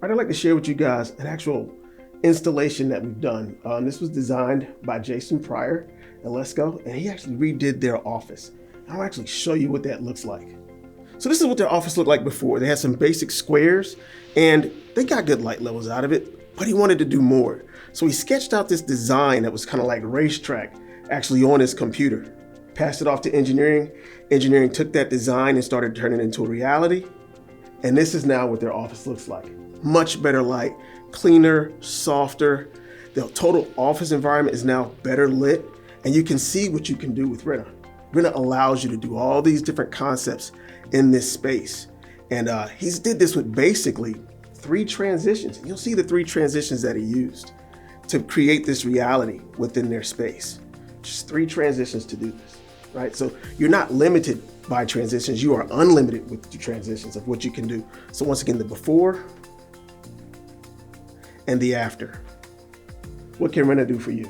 I'd like to share with you guys an actual installation that we've done. This was designed by Jason Pryor at Lesco, and he actually redid their office. I'll actually show you what that looks like. So this is what their office looked like before. They had some basic squares, and they got good light levels out of it, but he wanted to do more. So he sketched out this design that was kind of like racetrack, actually on his computer. Passed it off to engineering. Engineering took that design and started turning it into a reality. And this is now what their office looks like. Much better light, cleaner, softer. The total office environment is now better lit, and you can see what you can do with Renna. Renna allows you to do all these different concepts in this space. And he's did this with basically 3 transitions. And you'll see the 3 transitions that he used to create this reality within their space. Just 3 transitions to do this, right? So you're not limited by transitions. You are unlimited with the transitions of what you can do. So once again, the before and the after. What can Renna do for you?